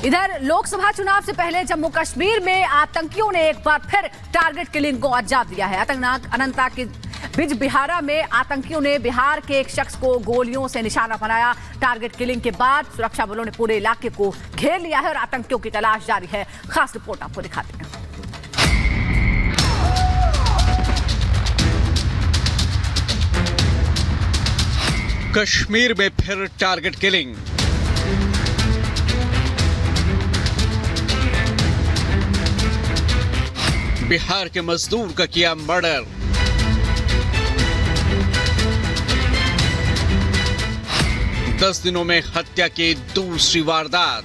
इधर लोकसभा चुनाव से पहले जम्मू कश्मीर में आतंकियों ने एक बार फिर टारगेट किलिंग को अंजाम दिया है। अनंतनाग के बिजबिहारा में आतंकियों ने बिहार के एक शख्स को गोलियों से निशाना बनाया। टारगेट किलिंग के बाद सुरक्षा बलों ने पूरे इलाके को घेर लिया है और आतंकियों की तलाश जारी है। खास रिपोर्ट आपको दिखाते हैं। कश्मीर में फिर टारगेट किलिंग। बिहार के मजदूर का किया मर्डर। दस दिनों में हत्या की दूसरी वारदात।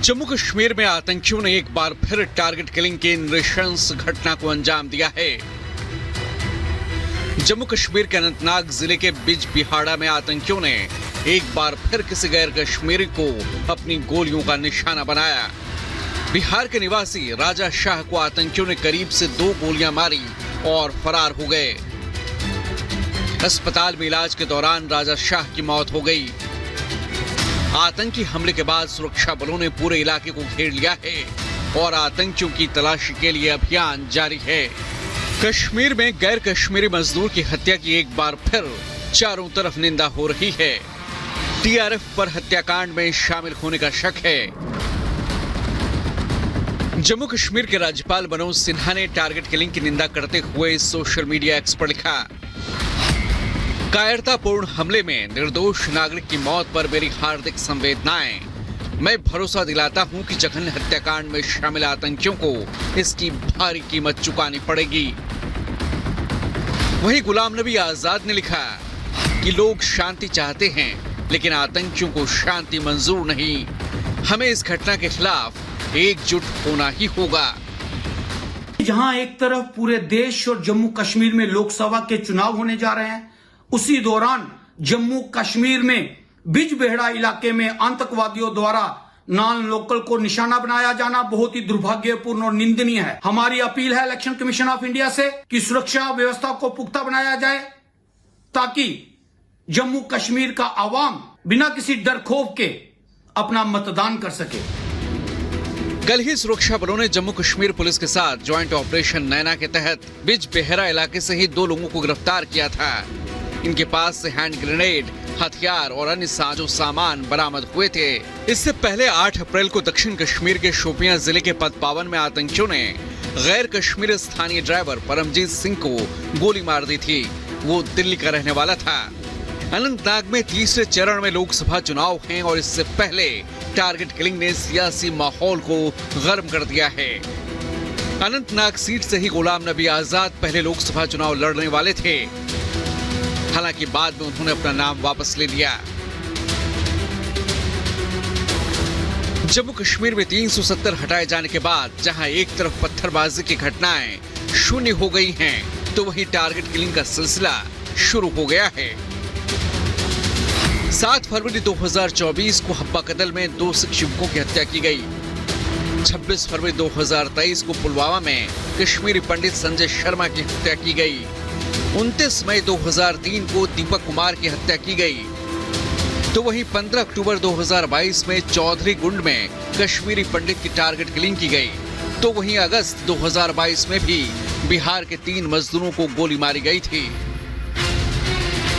जम्मू कश्मीर में आतंकियों ने एक बार फिर टारगेट किलिंग की नृशंस घटना को अंजाम दिया है। जम्मू कश्मीर के अनंतनाग जिले के बिजबिहाड़ा में आतंकियों ने एक बार फिर किसी गैर कश्मीरी को अपनी गोलियों का निशाना बनाया। बिहार के निवासी राजा शाह को आतंकियों ने करीब से 2 गोलियां मारी और फरार हो गए। अस्पताल में इलाज के दौरान राजा शाह की मौत हो गई। आतंकी हमले के बाद सुरक्षा बलों ने पूरे इलाके को घेर लिया है और आतंकियों की तलाशी के लिए अभियान जारी है। कश्मीर में गैर कश्मीरी मजदूर की हत्या की एक बार फिर चारों तरफ निंदा हो रही है। टीआरएफ पर हत्याकांड में शामिल होने का शक है। जम्मू कश्मीर के राज्यपाल मनोज सिन्हा ने टारगेट किलिंग की निंदा करते हुए सोशल मीडिया एक्स पर लिखा, कायरतापूर्ण हमले में निर्दोष नागरिक की मौत पर मेरी हार्दिक संवेदनाएं। मैं भरोसा दिलाता हूं कि जघन्य हत्याकांड में शामिल आतंकियों को इसकी भारी कीमत चुकानी पड़ेगी। वहीं गुलाम नबी आजाद ने लिखा कि लोग शांति चाहते हैं लेकिन आतंकियों को शांति मंजूर नहीं। हमें इस घटना के खिलाफ एकजुट होना ही होगा। जहां एक तरफ पूरे देश और जम्मू कश्मीर में लोकसभा के चुनाव होने जा रहे हैं, उसी दौरान जम्मू कश्मीर में बिजबिहाड़ा इलाके में आतंकवादियों द्वारा नॉन लोकल को निशाना बनाया जाना बहुत ही दुर्भाग्यपूर्ण और निंदनीय है। हमारी अपील है इलेक्शन कमीशन ऑफ इंडिया से कि सुरक्षा व्यवस्था को पुख्ता बनाया जाए ताकि जम्मू कश्मीर का आवाम बिना किसी डर खौफ के अपना मतदान कर सके। कल ही सुरक्षा बलों ने जम्मू कश्मीर पुलिस के साथ ज्वाइंट ऑपरेशन नैना के तहत बिजबिहाड़ा इलाके से ही 2 लोगों को गिरफ्तार किया था। इनके पास से हैंड ग्रेनेड, हथियार और अन्य साजो सामान बरामद हुए थे। इससे पहले 8 अप्रैल को दक्षिण कश्मीर के शोपियां जिले के पतपावन में आतंकियों ने गैर कश्मीरी स्थानीय ड्राइवर परमजीत सिंह को गोली मार दी थी। वो दिल्ली का रहने वाला था। अनंतनाग में तीसरे चरण में लोकसभा चुनाव हैं और इससे पहले टारगेट किलिंग ने सियासी माहौल को गर्म कर दिया है। अनंतनाग सीट से ही गुलाम नबी आजाद पहले लोकसभा चुनाव लड़ने वाले थे, हालांकि बाद में उन्होंने अपना नाम वापस ले लिया। जम्मू कश्मीर में 370 हटाए जाने के बाद जहां एक तरफ पत्थरबाजी की घटनाएं शून्य हो गई हैं, तो वहीं टारगेट किलिंग का सिलसिला शुरू हो गया है। 7 फरवरी 2024 को हब्बा कदल में 2 सिख युवकों की हत्या की गई। 26 फरवरी 2023 को पुलवामा में कश्मीरी पंडित संजय शर्मा की हत्या की गई। 29 मई 2003 को दीपक कुमार की हत्या की गई। तो वहीं 15 अक्टूबर 2022 में चौधरी गुंड में कश्मीरी पंडित की टारगेट किलिंग की गई। तो वहीं अगस्त 2022 में भी बिहार के 3 मजदूरों को गोली मारी गई थी।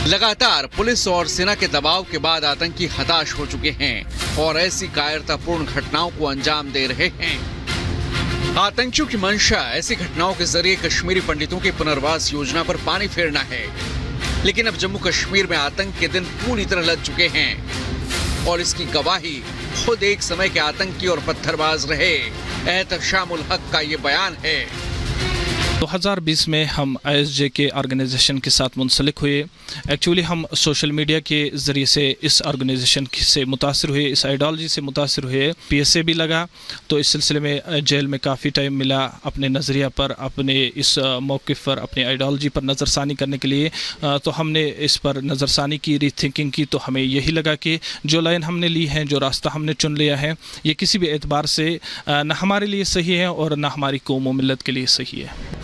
लगातार पुलिस और सेना के दबाव के बाद आतंकी हताश हो चुके हैं और ऐसी कायरतापूर्ण घटनाओं को अंजाम दे रहे हैं। आतंकियों की मंशा ऐसी घटनाओं के जरिए कश्मीरी पंडितों की पुनर्वास योजना पर पानी फेरना है। लेकिन अब जम्मू कश्मीर में आतंक के दिन पूरी तरह लग चुके हैं और इसकी गवाही खुद एक समय के आतंकी और पत्थरबाज रहे एहतशामुल हक का ये बयान है। 2020 में हम ISJ के ऑर्गेनाइजेशन के साथ मुंसलिक हुए। एक्चुअली हम सोशल मीडिया के ज़रिए से इस ऑर्गेनाइजेशन से मुतासिर हुए, इस आइडियोलॉजी से मुतासिर हुए। PSA भी लगा, तो इस सिलसिले में जेल में काफ़ी टाइम मिला अपने नज़रिया पर, अपने इस मौक़िफ़ पर, अपनी आइडियोलॉजी पर नज़रसानी करने के लिए। तो हमने इस पर नज़रसानी की, रीथिंकिंग की, तो हमें यही लगा कि जो लाइन हमने ली है, जो रास्ता हमने चुन लिया है, ये किसी भी एतबार से न हमारे लिए सही है और न हमारी कौम व मिल्लत के लिए सही है।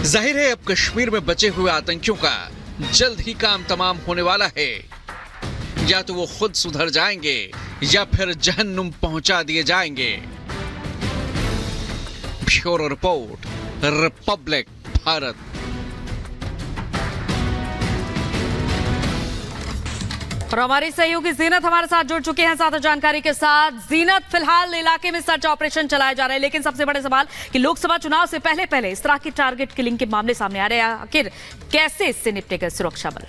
जाहिर है अब कश्मीर में बचे हुए आतंकियों का जल्द ही काम तमाम होने वाला है। या तो वो खुद सुधर जाएंगे या फिर जहन्नुम पहुंचा दिए जाएंगे। Bureau report, Republic Bharat. और हमारी सहयोगी जीनत हमारे साथ जुड़ चुके हैं साथ जानकारी के साथ। जीनत, फिलहाल इलाके में सर्च ऑपरेशन चलाया जा रहा है, लेकिन सबसे बड़े सवाल कि लोकसभा चुनाव से पहले इस तरह की टारगेट किलिंग के मामले सामने आ रहे हैं, आखिर कैसे इससे निपटेगा सुरक्षा बल?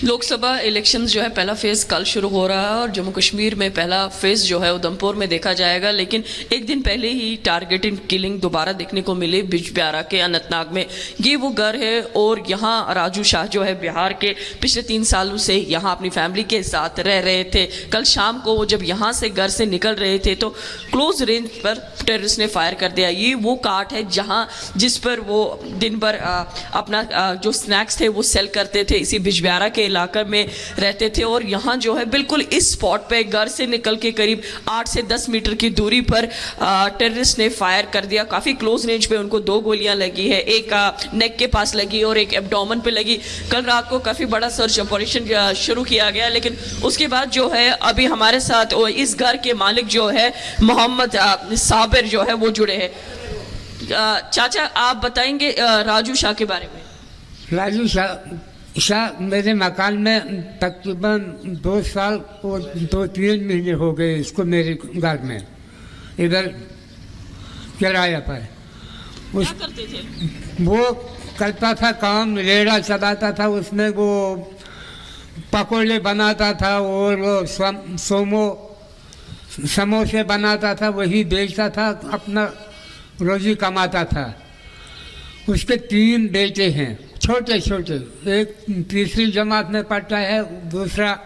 लोकसभा इलेक्शंस जो है पहला फेज कल शुरू हो रहा है और जम्मू कश्मीर में पहला फेज जो है उधमपुर में देखा जाएगा, लेकिन एक दिन पहले ही टारगेटेड किलिंग दोबारा देखने को मिली बिजबिहारा के अनंतनाग में। ये वो घर है और यहाँ राजू शाह जो है बिहार के पिछले 3 सालों से यहाँ अपनी फैमिली के साथ रह रहे थे। कल शाम को वो जब यहाँ से घर से निकल रहे थे तो क्लोज रेंज पर टेररिस्ट ने फायर कर दिया। ये वो काट है जहाँ जिस पर वो दिन भर अपना जो स्नैक्स थे वो सेल करते थे, इसी बिजबिहारा के इलाके में रहते थे। और यहाँ जो है बिल्कुल इस स्पॉट पे घर से निकल के करीब 8 से 10 मीटर की दूरी पर टेररिस्ट ने फायर कर दिया। काफ़ी क्लोज रेंज पे उनको 2 गोलियां लगी है, एक नेक के पास लगी और एक एब्डोमेन पे लगी। कल रात को काफ़ी बड़ा सर्च ऑपरेशन शुरू किया गया, लेकिन उसके बाद जो है अभी हमारे साथ इस घर के मालिक जो है मोहम्मद साबिर जो है वो जुड़े हैं। चाचा, आप बताएंगे राजू शाह के बारे में? राजू शाह मेरे मकान में तकरीबन 2 साल और 2-3 महीने हो गए इसको मेरे घर में इधर किराया पर। क्या करते थे? वो करता था काम, रेड़ा चलाता था, उसमें वो पकौड़े बनाता था और वो समोसे बनाता था, वही बेचता था, अपना रोजी कमाता था। उसके 3 बेटे हैं, छोटे छोटे, एक 3री जमात में पढ़ता है, दूसरा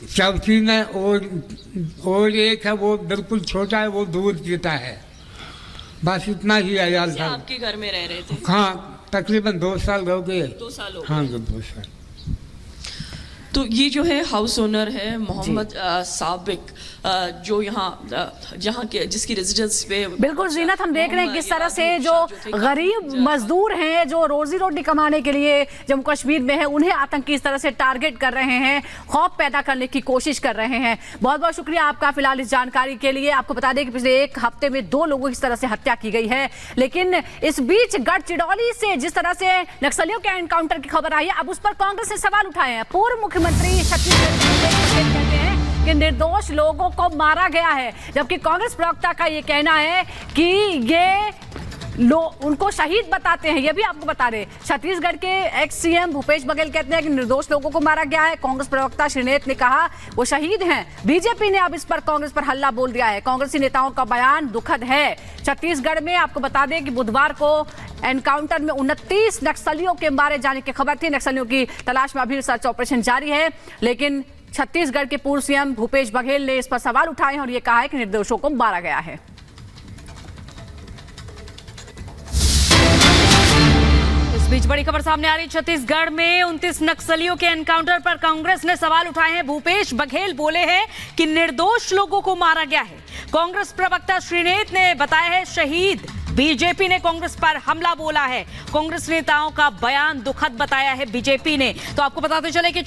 4वीं में और एक है वो बिल्कुल छोटा है, वो दूध पीता है। बस इतना ही अयाल था। आपके घर में रह रहे थे? हाँ, तकरीबन 2 साल हो गए। 2 साल हो गए। हाँ, 2 साल। तो ये जो है हाउस ओनर है मोहम्मद साबिक, जो यहाँ के जिसकी रेजिडेंस पे बिल्कुल जीनत, हम देख रहे हैं किस तरह से जो गरीब मजदूर हैं जो रोजी रोटी कमाने के लिए जम्मू कश्मीर में है, उन्हें आतंकी इस तरह से टारगेट कर रहे हैं, खौफ पैदा करने की कोशिश कर रहे हैं। बहुत बहुत शुक्रिया आपका फिलहाल इस जानकारी के लिए। आपको बता दें कि पिछले 1 हफ्ते में 2 लोगों की इस तरह से हत्या की गई है, लेकिन इस बीच गढ़चिरौली से जिस तरह से नक्सलियों के एनकाउंटर की खबर आई है, अब उस पर कांग्रेस ने सवाल उठाए हैं। पूर्व मुख्यमंत्री छत्तीसगढ़ कहते हैं कि निर्दोष लोगों को मारा गया है, जबकि कांग्रेस प्रवक्ता का यह कहना है कि ये उनको शहीद बताते हैं। ये भी आपको बता रहे, छत्तीसगढ़ के एक्स सीएम भूपेश बघेल कहते हैं कि निर्दोष लोगों को मारा गया है। कांग्रेस प्रवक्ता श्रीनेत ने कहा वो शहीद हैं। बीजेपी ने अब इस पर कांग्रेस पर हल्ला बोल दिया है। कांग्रेसी नेताओं का बयान दुखद है। छत्तीसगढ़ में आपको बता दें कि बुधवार को एनकाउंटर में 29 नक्सलियों के मारे जाने की खबर थी। नक्सलियों की तलाश में अभी सर्च ऑपरेशन जारी है, लेकिन छत्तीसगढ़ के पूर्व सीएम भूपेश बघेल ने इस पर सवाल उठाए हैं और यह कहा है कि निर्दोषों को मारा गया है। इस बीच बड़ी खबर सामने आ रही, छत्तीसगढ़ में 29 नक्सलियों के एनकाउंटर पर कांग्रेस ने सवाल उठाए हैं। भूपेश बघेल बोले हैं कि निर्दोष लोगों को मारा गया है। कांग्रेस प्रवक्ता श्रीनेत ने बताया है शहीद। बीजेपी ने कांग्रेस पर हमला बोला है। कांग्रेस नेताओं का बयान दुखद बताया है बीजेपी ने। तो आपको बताते चले कि